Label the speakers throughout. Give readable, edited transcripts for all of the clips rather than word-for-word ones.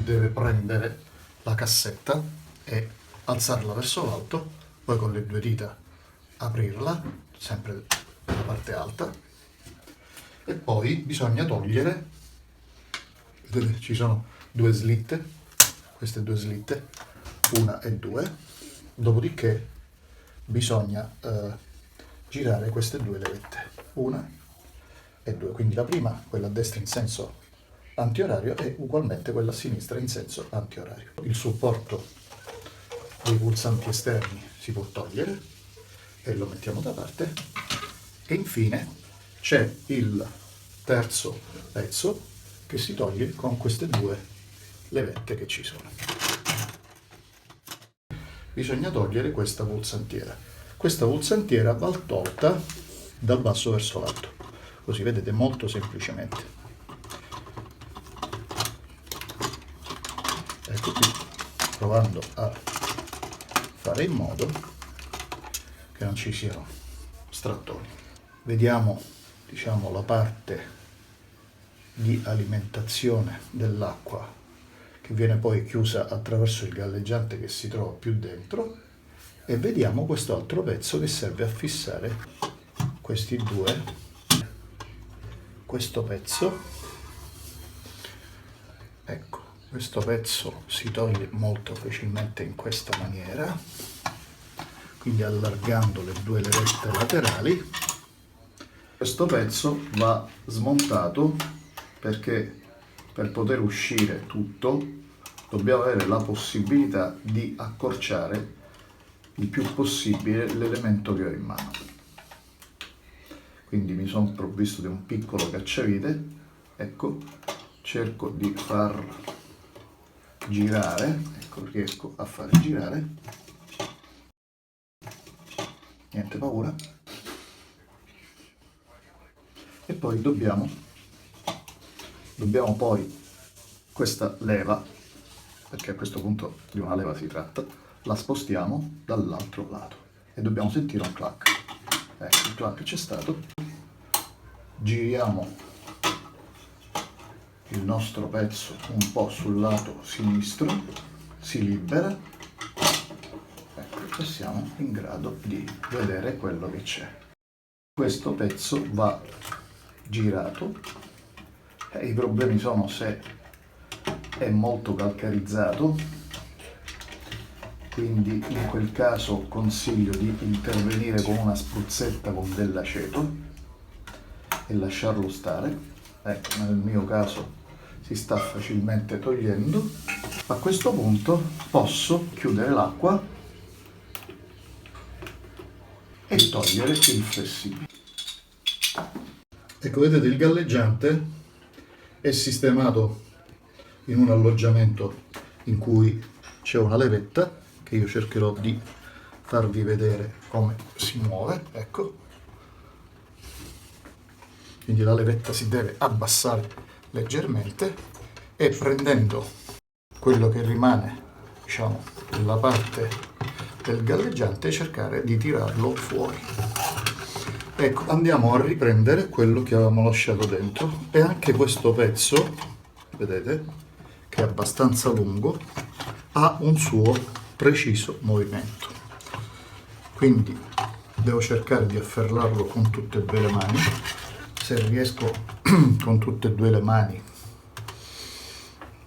Speaker 1: deve prendere la cassetta e alzarla verso l'alto, poi con le due dita aprirla, sempre dalla parte alta, e poi bisogna togliere, vedete ci sono due slitte, queste due slitte, una e due, dopodiché bisogna girare queste due levette, una e due, quindi la prima, quella a destra in senso antiorario, e ugualmente quella a sinistra in senso antiorario. Il supporto dei pulsanti esterni si può togliere e lo mettiamo da parte, e infine c'è il terzo pezzo che si toglie con queste due levette che ci sono. Bisogna togliere questa pulsantiera. Questa pulsantiera va tolta dal basso verso l'alto, così vedete, molto semplicemente. Ecco qui, provando a fare in modo che non ci siano strattoni. Vediamo, diciamo, la parte di alimentazione dell'acqua che viene poi chiusa attraverso il galleggiante che si trova più dentro, e vediamo questo altro pezzo che serve a fissare questi due, questo pezzo. Ecco, questo pezzo si toglie molto facilmente in questa maniera, quindi allargando le due levette laterali. Questo pezzo va smontato perché per poter uscire tutto dobbiamo avere la possibilità di accorciare il più possibile l'elemento che ho in mano. Quindi mi sono provvisto di un piccolo cacciavite, ecco, cerco di far girare, ecco, riesco a far girare, niente paura, e poi dobbiamo poi questa leva, perché a questo punto di una leva si tratta, la spostiamo dall'altro lato e dobbiamo sentire un clac. Ecco, il clac c'è stato. Giriamo il nostro pezzo un po' sul lato sinistro, si libera, ecco, e siamo in grado di vedere quello che c'è. Questo pezzo va girato, i problemi sono se è molto calcarizzato, quindi in quel caso consiglio di intervenire con una spruzzetta con dell'aceto e lasciarlo stare. Ecco, nel mio caso si sta facilmente togliendo. A questo punto posso chiudere l'acqua e togliere il flessibile. Ecco, vedete, il galleggiante è sistemato in un alloggiamento in cui c'è una levetta che io cercherò di farvi vedere come si muove, ecco. Quindi la levetta si deve abbassare leggermente e prendendo quello che rimane, diciamo, della parte del galleggiante, cercare di tirarlo fuori. Ecco, andiamo a riprendere quello che avevamo lasciato dentro, e anche questo pezzo, vedete, che è abbastanza lungo, ha un suo preciso movimento. Quindi devo cercare di afferrarlo con tutte e due le mani. Se riesco con tutte e due le mani,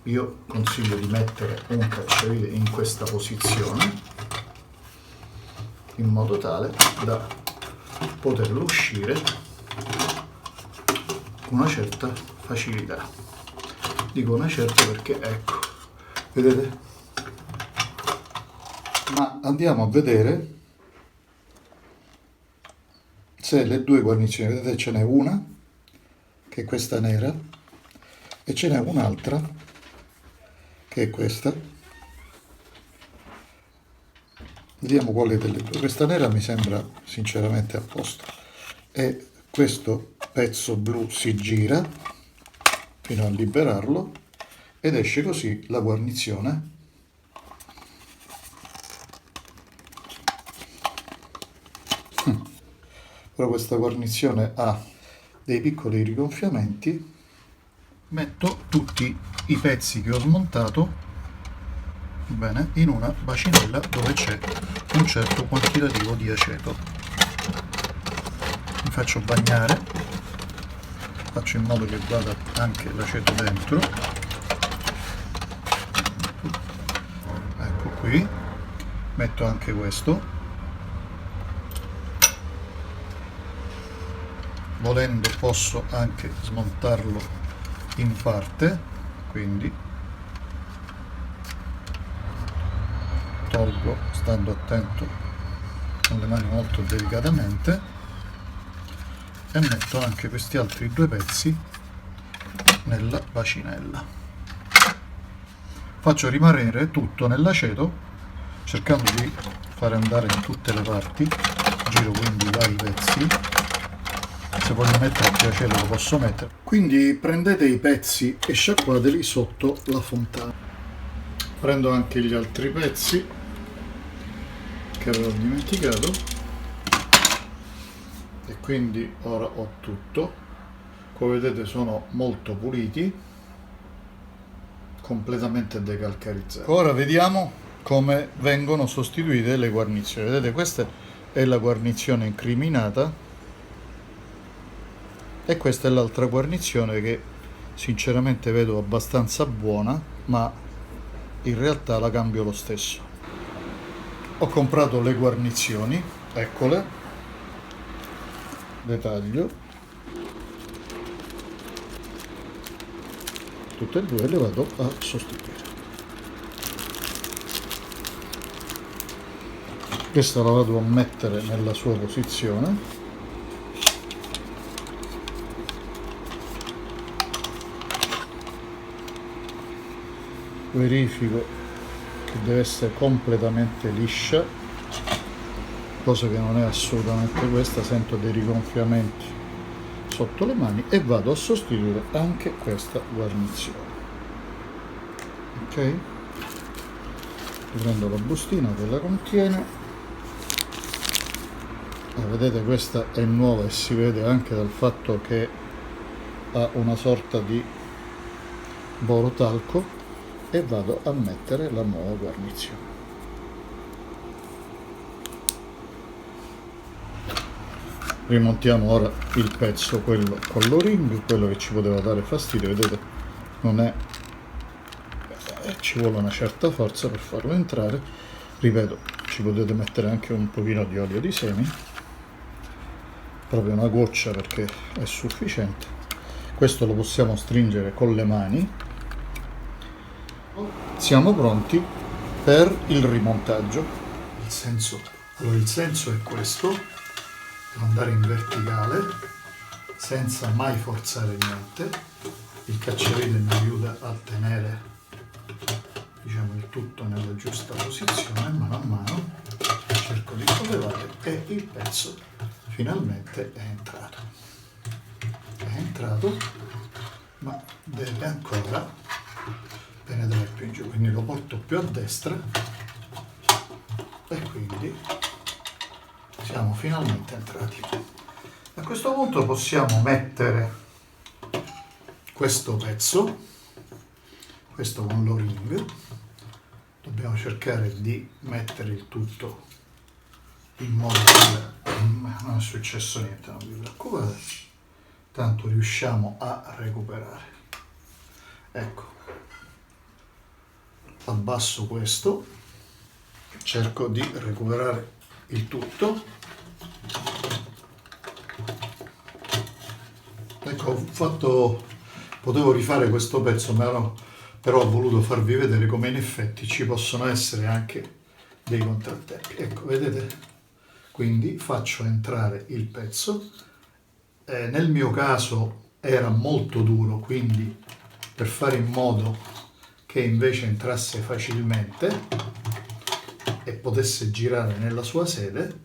Speaker 1: io consiglio di mettere un cacciavite in questa posizione in modo tale da poterlo uscire con una certa facilità. Dico una certa perché, ecco, vedete? Ma andiamo a vedere se le due guarnizioni, vedete, ce n'è una che è questa nera e ce n'è un'altra che è questa. Vediamo quale delle due. Questa nera mi sembra sinceramente a posto, e questo pezzo blu si gira fino a liberarlo ed esce così la guarnizione. Ora questa guarnizione ha dei piccoli rigonfiamenti. Metto tutti i pezzi che ho smontato bene in una bacinella dove c'è un certo quantitativo di aceto. Mi faccio bagnare, faccio in modo che vada anche l'aceto dentro. Ecco qui, metto anche questo. Volendo posso anche smontarlo in parte, quindi tolgo stando attento con le mani molto delicatamente e metto anche questi altri due pezzi nella bacinella. Faccio rimanere tutto nell'aceto cercando di fare andare in tutte le parti, giro quindi i vari pezzi. Se voglio mettere più aceto lo posso mettere. Quindi prendete i pezzi e sciacquateli sotto la fontana. Prendo anche gli altri pezzi che avevo dimenticato e quindi ora ho tutto. Come vedete sono molto puliti, completamente decalcarizzati. Ora vediamo come vengono sostituite le guarnizioni. Vedete, questa è la guarnizione incriminata e questa è l'altra guarnizione che sinceramente vedo abbastanza buona, ma in realtà la cambio lo stesso. Ho comprato le guarnizioni, eccole, le taglio tutte e due e le vado a sostituire. Questa la vado a mettere nella sua posizione. Verifico che deve essere completamente liscia, cosa che non è assolutamente questa, sento dei rigonfiamenti sotto le mani e vado a sostituire anche questa guarnizione. Ok? Prendo la bustina che la contiene. Vedete, questa è nuova e si vede anche dal fatto che ha una sorta di borotalco. E vado a mettere la nuova guarnizione. Rimontiamo ora il pezzo, quello con l'o-ring, quello che ci poteva dare fastidio, vedete, non è, ci vuole una certa forza per farlo entrare. Ripeto, ci potete mettere anche un pochino di olio di semi, proprio una goccia perché è sufficiente. Questo lo possiamo stringere con le mani. Siamo pronti per il rimontaggio. Il senso è questo: devo andare in verticale senza mai forzare niente. Il cacciavite mi aiuta a tenere, diciamo, il tutto nella giusta posizione. Mano a mano cerco di sollevare e il pezzo finalmente è entrato, ma deve ancora penetrare più in giù, quindi lo porto più a destra e quindi siamo finalmente entrati. A questo punto possiamo mettere questo pezzo, questo con l'o-ring. Dobbiamo cercare di mettere il tutto in modo che non è successo niente, non vi preoccupate, tanto riusciamo a recuperare. Ecco, abbasso questo, cerco di recuperare il tutto. Ecco, potevo rifare questo pezzo, però ho voluto farvi vedere come in effetti ci possono essere anche dei contrattempi. Ecco, vedete? Quindi faccio entrare il pezzo. Nel mio caso era molto duro, quindi per fare in modo che invece entrasse facilmente e potesse girare nella sua sede,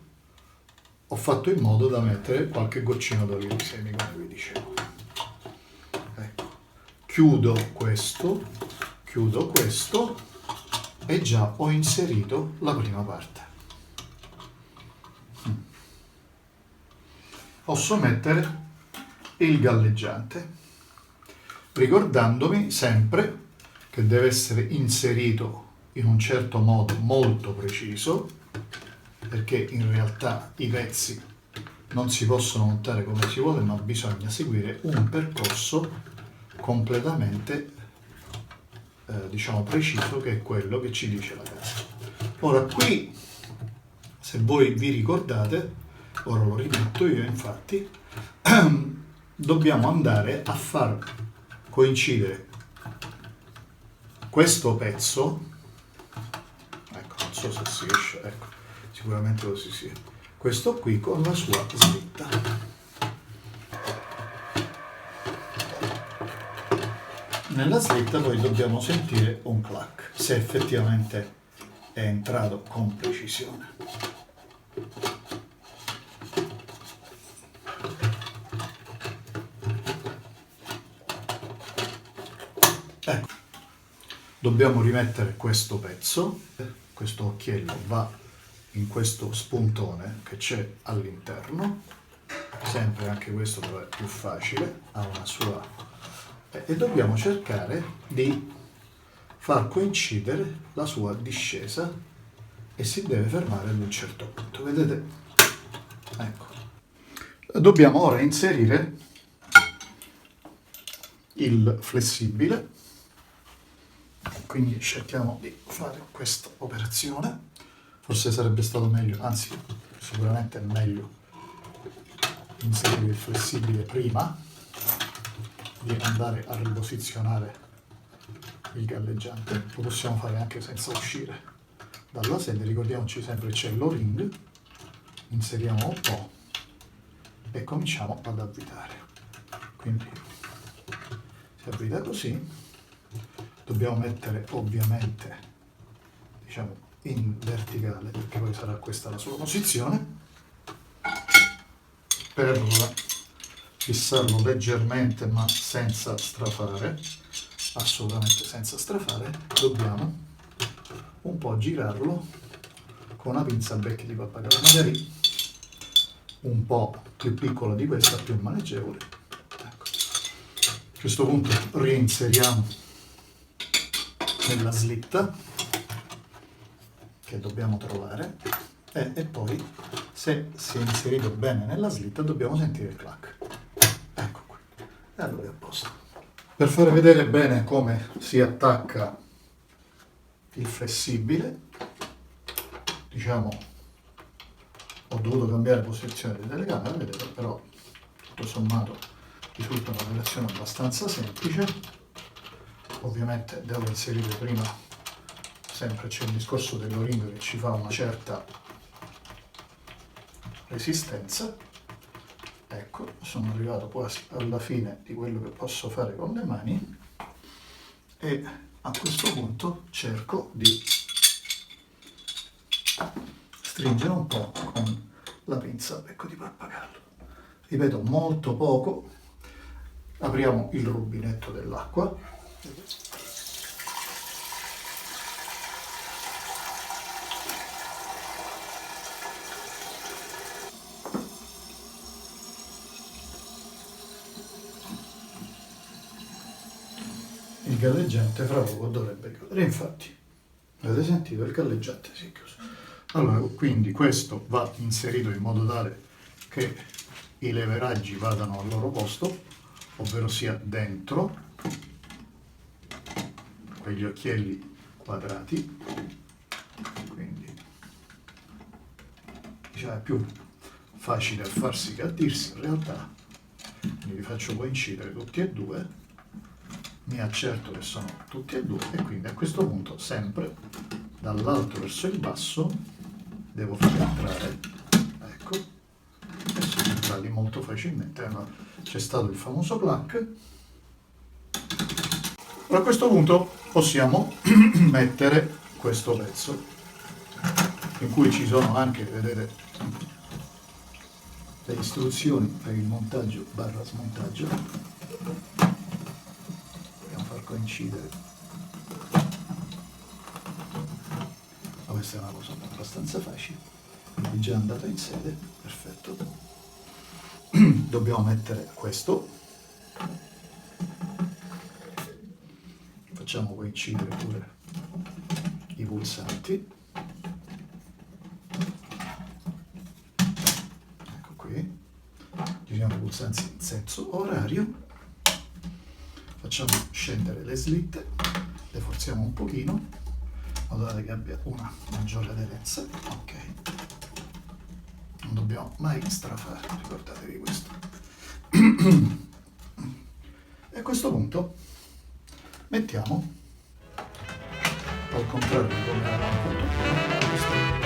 Speaker 1: ho fatto in modo da mettere qualche goccino d'olio di semi, come vi dicevo. Ecco. Chiudo questo e già ho inserito la prima parte. Posso mettere il galleggiante, ricordandomi sempre che deve essere inserito in un certo modo molto preciso, perché in realtà i pezzi non si possono montare come si vuole, ma bisogna seguire un percorso completamente diciamo preciso, che è quello che ci dice la casa. Ora qui, se voi vi ricordate, ora lo rimetto io infatti, dobbiamo andare a far coincidere questo pezzo, ecco, non so se si riesce, ecco, sicuramente così sì, questo qui con la sua slitta. Nella slitta poi dobbiamo sentire un clack, se effettivamente è entrato con precisione. Ecco, dobbiamo rimettere questo pezzo, questo occhiello va in questo spuntone che c'è all'interno, sempre anche questo però è più facile, ha una sua... e dobbiamo cercare di far coincidere la sua discesa e si deve fermare ad un certo punto, vedete? Ecco. Dobbiamo ora inserire il flessibile, quindi cerchiamo di fare questa operazione. Forse sarebbe stato meglio, anzi sicuramente è meglio inserire il flessibile prima di andare a riposizionare il galleggiante. Lo possiamo fare anche senza uscire dalla sede. Ricordiamoci sempre c'è l'o-ring, inseriamo un po' e cominciamo ad avvitare. Quindi si avvita così, dobbiamo mettere ovviamente, diciamo, in verticale, perché poi sarà questa la sua posizione. Per fissarlo leggermente ma senza strafare, assolutamente senza strafare, dobbiamo un po' girarlo con una pinza a becchi di pappagallo, magari un po' più piccola di questa, più maneggevole. Ecco. A questo punto reinseriamo nella slitta che dobbiamo trovare e poi, se si è inserito bene nella slitta, dobbiamo sentire il clack. Ecco qui. E allora è a posto. Per fare vedere bene come si attacca il flessibile, diciamo, ho dovuto cambiare posizione di telecamera, vedete, però tutto sommato risulta un'operazione abbastanza semplice. Ovviamente devo inserire prima, sempre c'è il discorso dell'o-ring che ci fa una certa resistenza. Ecco, sono arrivato quasi alla fine di quello che posso fare con le mani e a questo punto cerco di stringere un po' con la pinza a becco di pappagallo. Ripeto, molto poco. Apriamo il rubinetto dell'acqua. Il galleggiante fra poco dovrebbe chiudere, infatti avete sentito, il galleggiante si è chiuso. Allora, quindi questo va inserito in modo tale che i leveraggi vadano al loro posto, ovvero sia dentro quegli occhielli quadrati, quindi diciamo è più facile a farsi che a dirsi in realtà. Quindi li faccio coincidere tutti e due, mi accerto che sono tutti e due e quindi a questo punto sempre dall'alto verso il basso devo far entrare, ecco, e sono entrati molto facilmente. Allora, c'è stato il famoso clack. A questo punto possiamo mettere questo pezzo in cui ci sono anche, vedete, le istruzioni per il montaggio barra smontaggio. Dobbiamo far coincidere. Ma questa è una cosa abbastanza facile, quindi già andata in sede, perfetto. Dobbiamo mettere questo, facciamo coincidere pure i pulsanti. Ecco qui, giriamo i pulsanti in senso orario, facciamo scendere le slitte, le forziamo un pochino in modo tale che abbia una maggiore aderenza. Ok, non dobbiamo mai strafare, ricordatevi questo. E a questo punto mettiamo al contrario di come eravamo fatto prima,